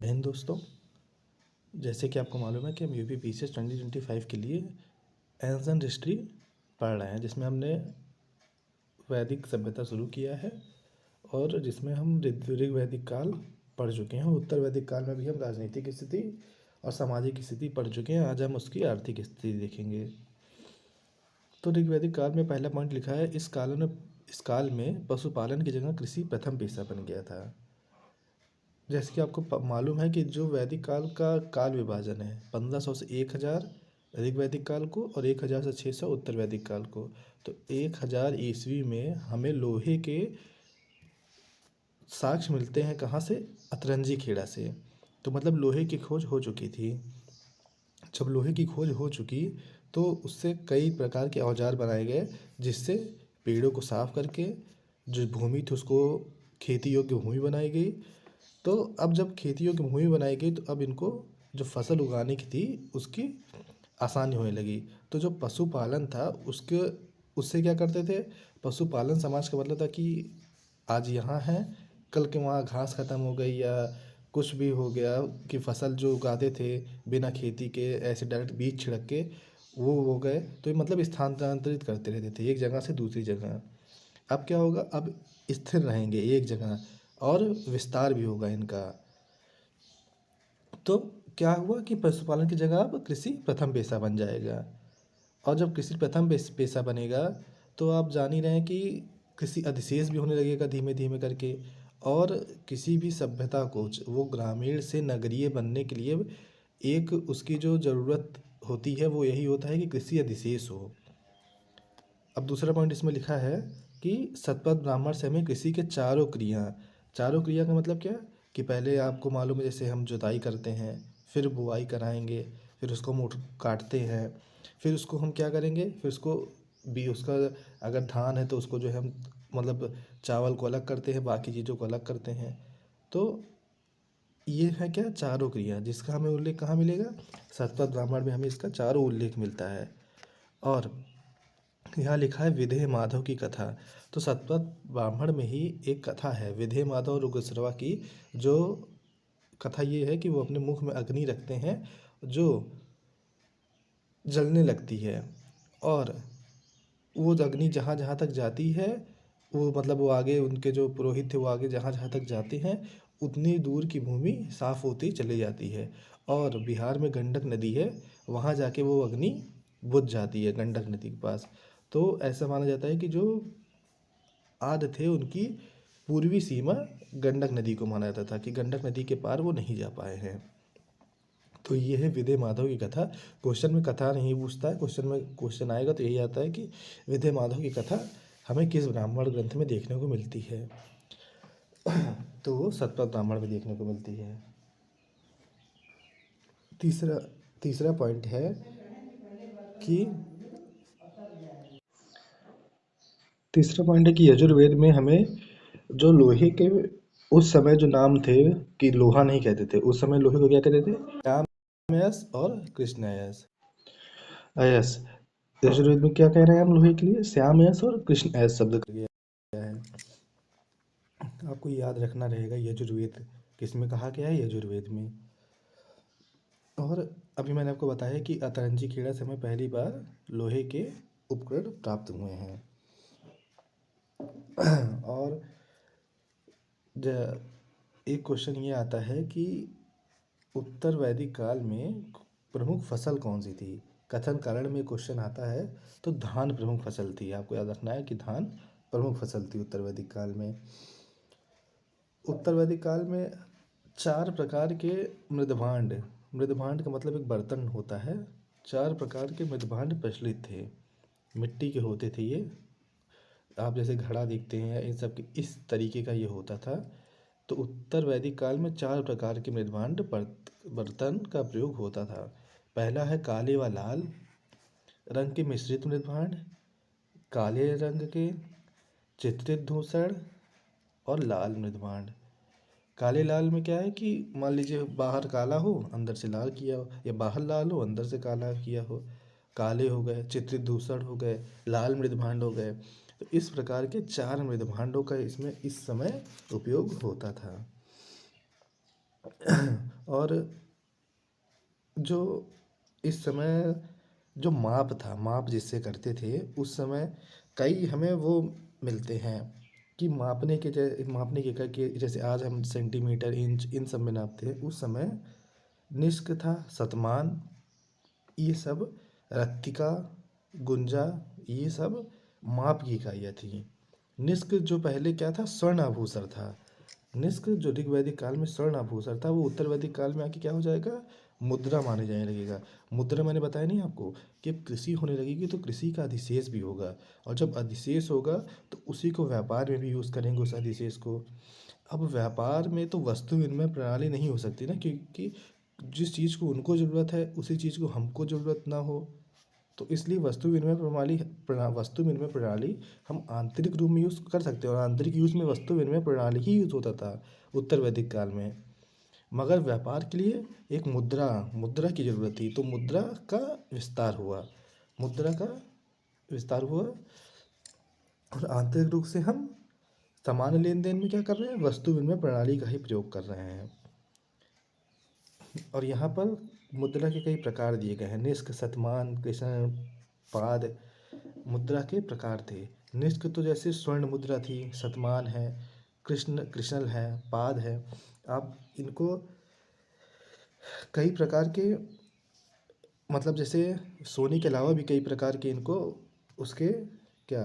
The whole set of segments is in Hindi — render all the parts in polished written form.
हिंद दोस्तों, जैसे कि आपको मालूम है कि हम यूपी पीसीएस 2025 के लिए एंशिएंट हिस्ट्री पढ़ रहे हैं, जिसमें हमने वैदिक सभ्यता शुरू किया है और जिसमें हम ऋग वैदिक काल पढ़ चुके हैं। उत्तर वैदिक काल में भी हम राजनीतिक स्थिति और सामाजिक स्थिति पढ़ चुके हैं। आज हम उसकी आर्थिक स्थिति देखेंगे। तो ऋग वैदिक काल में पहला पॉइंट लिखा है, इस काल में पशुपालन की जगह कृषि प्रथम पेशा बन गया था। जैसे कि आपको मालूम है कि जो वैदिक काल का काल विभाजन है 1500 से 1000 ऋग वैदिक काल को और 1000 से 600 उत्तर वैदिक काल को। तो 1000 ईस्वी में हमें लोहे के साक्ष्य मिलते हैं। कहाँ से? अतरंजी खेड़ा से। तो मतलब लोहे की खोज हो चुकी थी। जब लोहे की खोज हो चुकी तो उससे कई प्रकार के औजार बनाए गए, जिससे पेड़ों को साफ करके जो भूमि थी उसको खेती योग्य भूमि बनाई गई। तो अब जब खेती योग्य भूमि बनाई गई तो अब इनको जो फसल उगाने की थी उसकी आसानी होने लगी। तो जो पशुपालन था उससे क्या करते थे? पशुपालन समाज का मतलब था कि आज यहाँ है, कल के वहाँ घास खत्म हो गई या कुछ भी हो गया कि फसल जो उगाते थे बिना खेती के ऐसे डायरेक्ट बीज छिड़क के वो हो गए, तो ये मतलब स्थानांतरित करते रहते थे एक जगह से दूसरी जगह। अब क्या होगा? अब स्थिर रहेंगे एक जगह और विस्तार भी होगा इनका। तो क्या हुआ कि पशुपालन की जगह अब कृषि प्रथम पेशा बन जाएगा। और जब कृषि प्रथम पेशा बनेगा तो आप जान ही रहे हैं कि कृषि अधिशेष भी होने लगेगा धीमे धीमे करके। और किसी भी सभ्यता को वो ग्रामीण से नगरीय बनने के लिए एक उसकी जो ज़रूरत होती है वो यही होता है कि कृषि अधिशेष हो। अब दूसरा पॉइंट इसमें लिखा है कि सतपथ ब्राह्मण से हमें कृषि के चारों क्रिया का मतलब क्या? कि पहले आपको मालूम है जैसे हम जुताई करते हैं, फिर बुआई कराएंगे, फिर उसको मुठ काटते हैं, फिर उसको हम क्या करेंगे, फिर उसको भी उसका अगर धान है तो उसको जो है हम मतलब चावल को अलग करते हैं, बाकी चीज़ों को अलग करते हैं। तो ये है क्या? चारों क्रिया, जिसका हमें उल्लेख कहाँ मिलेगा? सतपथ ब्राह्मण में हमें इसका चारों उल्लेख मिलता है। और यहाँ लिखा है विधेय माधव की कथा। तो सतपथ ब्राह्मण में ही एक कथा है विधेय माधव और उग्रश्रवा की। जो कथा ये है कि वो अपने मुख में अग्नि रखते हैं जो जलने लगती है, और वो अग्नि जहाँ जहाँ तक जाती है वो मतलब वो आगे उनके जो पुरोहित थे वो आगे जहाँ जहाँ तक जाते हैं उतनी दूर की भूमि साफ होती चली जाती है। और बिहार में गंडक नदी है, वहाँ जाके वो अग्नि बुझ जाती है गंडक नदी के पास। तो ऐसा माना जाता है कि जो आद थे उनकी पूर्वी सीमा गंडक नदी को माना जाता था कि गंडक नदी के पार वो नहीं जा पाए हैं। तो ये है विधेय माधव की कथा। क्वेश्चन में कथा नहीं पूछता है, क्वेश्चन आएगा तो यही आता है कि विधेय माधव की कथा हमें किस ब्राह्मण ग्रंथ में देखने को मिलती है? तो वो सतपथ ब्राह्मण में देखने को मिलती है। तीसरा तीसरा पॉइंट है कि यजुर्वेद में हमें जो लोहे के उस समय जो नाम थे कि लोहा नहीं कहते थे, उस समय लोहे को क्या कहते थे? श्यामयस और कृष्णयस अयस। यजुर्वेद में क्या कह रहे हैं हम लोहे के लिए? श्यामयस और कृष्णयस शब्द कर गया है। आपको याद रखना रहेगा यजुर्वेद किस में कहा गया है? यजुर्वेद में। और अभी मैंने आपको बताया कि अतरंजी खेड़ा से हमें पहली बार लोहे के उपकरण प्राप्त हुए हैं। और एक क्वेश्चन ये आता है कि उत्तर वैदिक काल में प्रमुख फसल कौन सी थी? कथन कारण में क्वेश्चन आता है तो धान प्रमुख फसल थी। आपको याद रखना है कि धान प्रमुख फसल थी उत्तर वैदिक काल में। उत्तर वैदिक काल में 4 प्रकार के मृदभांड का मतलब एक बर्तन होता है। 4 प्रकार के मृदभांड प्रचलित थे, मिट्टी के होते थे ये। आप जैसे घड़ा देखते हैं इन सब के इस तरीके का ये होता था। तो उत्तर वैदिक काल में 4 प्रकार के मृदभांड बर्तन का प्रयोग होता था। पहला है काले व लाल रंग के मिश्रित मृदभांड, काले रंग के चित्रित धूसर और लाल मृदभांड। काले लाल में क्या है कि मान लीजिए बाहर काला हो अंदर से लाल किया हो, या बाहर लाल हो अंदर से काला किया हो। काले हो गए, चित्रित धूसर हो गए, लाल मृदभांड हो गए। तो इस प्रकार के 4 मृदभांडों का इसमें इस समय उपयोग होता था। और जो इस समय जो माप था, माप जिससे करते थे उस समय कई हमें वो मिलते हैं कि मापने के करके, जैसे आज हम सेंटीमीटर, इंच इन सब में नापते हैं, उस समय निष्क था, शतमान, ये सब, रत्तिका, गुंजा, ये सब माप की इकाइयाँ थी। निष्क जो पहले क्या था, स्वर्ण आभूषण था। निष्क जो ऋग्वैदिक काल में स्वर्ण आभूषण था, वो उत्तर वैदिक काल में आके क्या हो जाएगा, मुद्रा माने जाने लगेगा। मुद्रा मैंने बताया नहीं आपको कि अब कृषि होने लगेगी तो कृषि का अधिशेष भी होगा, और जब अधिशेष होगा तो उसी को व्यापार में भी यूज़ करेंगे उस अधिशेष को। अब व्यापार में तो वस्तु विनिमय प्रणाली नहीं हो सकती ना, क्योंकि जिस चीज़ को उनको ज़रूरत है उसी चीज़ को हमको ज़रूरत ना हो। तो इसलिए वस्तु विनिमय प्रणाली हम आंतरिक रूप में यूज़ कर सकते हैं, और आंतरिक यूज़ में वस्तु विनिमय प्रणाली ही यूज़ होता था उत्तर वैदिक काल में। मगर व्यापार के लिए एक मुद्रा मुद्रा की ज़रूरत थी, तो मुद्रा का विस्तार हुआ, और आंतरिक रूप से हम सामान्य लेन देन में क्या कर रहे हैं, वस्तु विनिमय प्रणाली का ही प्रयोग कर रहे हैं। और यहाँ पर मुद्रा के कई प्रकार दिए गए हैं, निष्क, शतमान, कृष्ण, पाद, मुद्रा के प्रकार थे। निष्क तो जैसे स्वर्ण मुद्रा थी, शतमान है, कृष्णल है, पाद है। आप इनको कई प्रकार के, मतलब जैसे सोने के अलावा भी कई प्रकार के इनको उसके क्या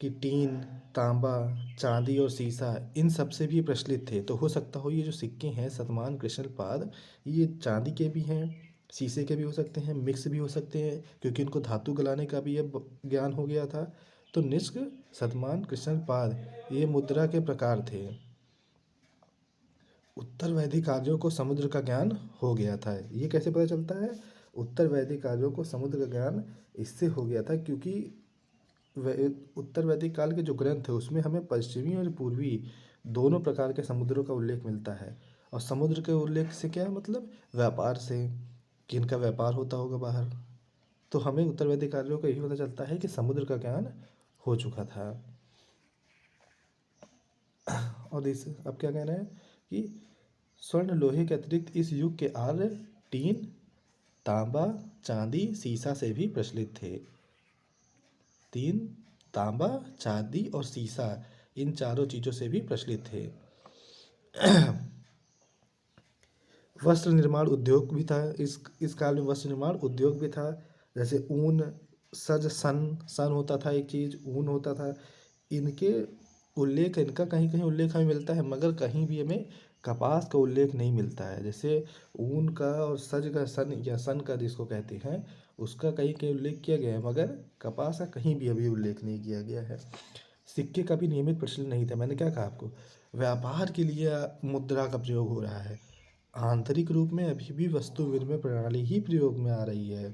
कि टीन, तांबा, चांदी और सीसा, इन सब से भी प्रचलित थे। तो हो सकता हो ये जो सिक्के हैं शतमान, कृष्ण पाद, ये चांदी के भी हैं, शीशे के भी हो सकते हैं, मिक्स भी हो सकते हैं, क्योंकि इनको धातु गलाने का भी अब ज्ञान हो गया था। तो निष्क, शतमान, कृष्ण पाद, ये मुद्रा के प्रकार थे। उत्तर वैदिक आर्यों को समुद्र का ज्ञान हो गया था। ये कैसे पता चलता है, उत्तर वैदिक आर्यों को समुद्र का ज्ञान इससे हो गया था क्योंकि उत्तर वैदिक काल के जो ग्रंथ है उसमें हमें पश्चिमी और पूर्वी दोनों प्रकार के समुद्रों का उल्लेख मिलता है। और समुद्र के उल्लेख से क्या मतलब, व्यापार से, कि इनका व्यापार होता होगा बाहर। तो हमें उत्तर वैदिक कार्यों को यही पता चलता है कि समुद्र का ज्ञान हो चुका था। और इस अब क्या कहना है कि स्वर्ण लोहे के अतिरिक्त इस युग के आर्य टीन, तांबा, चांदी, सीसा से भी प्रचलित थे। तीन, तांबा, चांदी और सीसा, इन चारों चीज़ों से भी प्रचलित थे। वस्त्र निर्माण उद्योग भी था, इस काल में वस्त्र निर्माण उद्योग भी था। जैसे ऊन, सज, सन, सन होता था एक चीज़, ऊन होता था। इनके इनका कहीं कहीं उल्लेख हमें मिलता है, मगर कहीं भी हमें कपास का उल्लेख नहीं मिलता है। जैसे ऊन का और सज का, सन या सन का जिसको कहते हैं, उसका कहीं कहीं उल्लेख किया गया है, मगर कपास का कहीं भी अभी उल्लेख नहीं किया गया है। सिक्के का भी नियमित प्रचलन नहीं था। मैंने क्या कहा आपको, व्यापार के लिए मुद्रा का प्रयोग हो रहा है, आंतरिक रूप में अभी भी वस्तु विनिमय प्रणाली ही प्रयोग में आ रही है।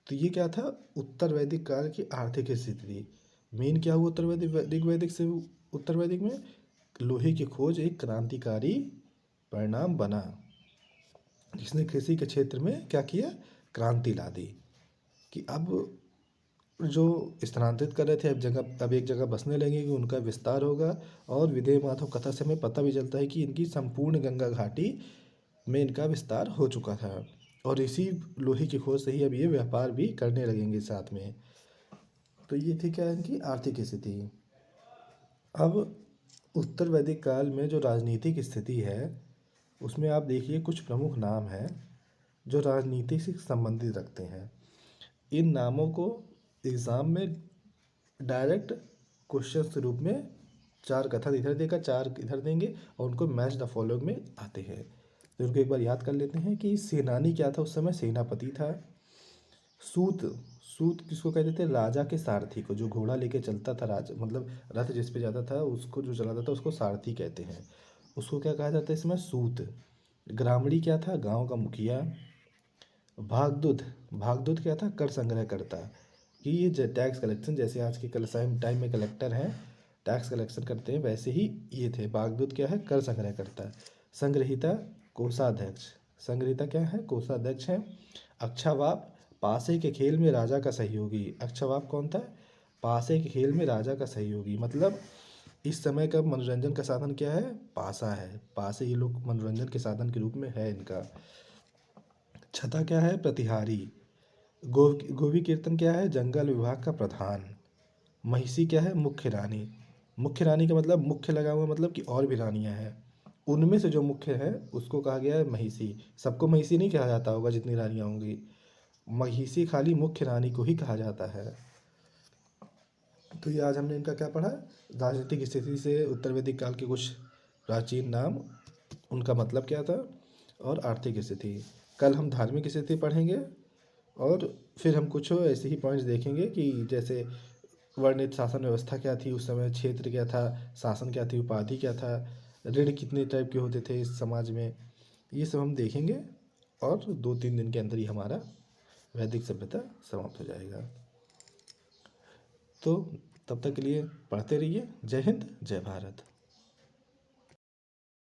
तो ये क्या था, उत्तर वैदिक काल की आर्थिक स्थिति। मेन क्या हुआ वैदिक से उत्तर वैदिक में, लोहे की खोज एक क्रांतिकारी परिणाम बना, जिसने कृषि के क्षेत्र में क्या किया, क्रांति ला दी। कि अब जो स्थानांतरित कर रहे थे अब एक जगह बसने लगेंगे, उनका विस्तार होगा। और विदेह माधव कथा से हमें पता भी चलता है कि इनकी संपूर्ण गंगा घाटी में इनका विस्तार हो चुका था, और इसी लोहे की खोज से ही अब ये व्यापार भी करने लगेंगे साथ में। तो ये थी क्या, इनकी आर्थिक स्थिति। अब उत्तर वैदिक काल में जो राजनीतिक स्थिति है, उसमें आप देखिए कुछ प्रमुख नाम हैं जो राजनीति से संबंधित रखते हैं। इन नामों को एग्ज़ाम में डायरेक्ट क्वेश्चन के रूप में, चार कथन इधर देगा, चार इधर देंगे, और उनको मैच द फॉलोइंग में आते हैं। तो उनको एक बार याद कर लेते हैं कि सेनानी क्या था, उस समय सेनापति था। सूत, सूत किसको कहते थे, राजा के सारथी को, जो घोड़ा लेके चलता था, राजा मतलब रथ जिस पे जाता था उसको जो चलाता था उसको सारथी कहते हैं। उसको क्या कहा जाता है इसमें, सूत। ग्रामणी क्या था, गांव का मुखिया। भागदूत, भागदूत क्या था, कर संग्रह करता, कि ये टैक्स कलेक्शन, जैसे आज के कल टाइम में कलेक्टर हैं, टैक्स कलेक्शन करते हैं, वैसे ही ये थे। भागदूत क्या है, कर संग्रह करता। संग्रहिता, कोषाध्यक्ष, संग्रहिता क्या है, कोषाध्यक्ष है। अक्षावाप, पासे के खेल में राजा का सहयोगी। अक्षावाप कौन था, पासे के खेल में राजा का सहयोगी, मतलब इस समय का मनोरंजन का साधन क्या है? पासा है। पासे ये लोग मनोरंजन के साधन के रूप में है इनका। छता क्या है? प्रतिहारी। गोवी कीर्तन क्या है? जंगल विभाग का प्रधान। महिषी क्या है? मुख्य रानी। मुख्य रानी का मतलब मुख्य लगा हुआ मतलब कि और भी रानियां हैं, उनमें से जो मुख्य है उसको कहा गया है महिषी। सबको महिषी नहीं कहा जाता होगा जितनी रानियां होंगी, महिषी खाली मुख्य रानी को ही कहा जाता है। तो ये आज हमने इनका क्या पढ़ा? राजनीतिक स्थिति से उत्तर वैदिक काल के कुछ प्राचीन नाम, उनका मतलब क्या था, और आर्थिक स्थिति। कल हम धार्मिक स्थिति पढ़ेंगे, और फिर हम कुछ ऐसे ही पॉइंट्स देखेंगे कि जैसे वर्णित शासन व्यवस्था क्या थी उस समय, क्षेत्र क्या था, शासन क्या थी, उपाधि क्या था, ऋण कितने टाइप के होते थे इस समाज में, ये सब हम देखेंगे। और 2-3 दिन के अंदर ही हमारा वैदिक सभ्यता समाप्त हो जाएगा। तो तब तक के लिए पढ़ते रहिए। जय हिंद, जय भारत।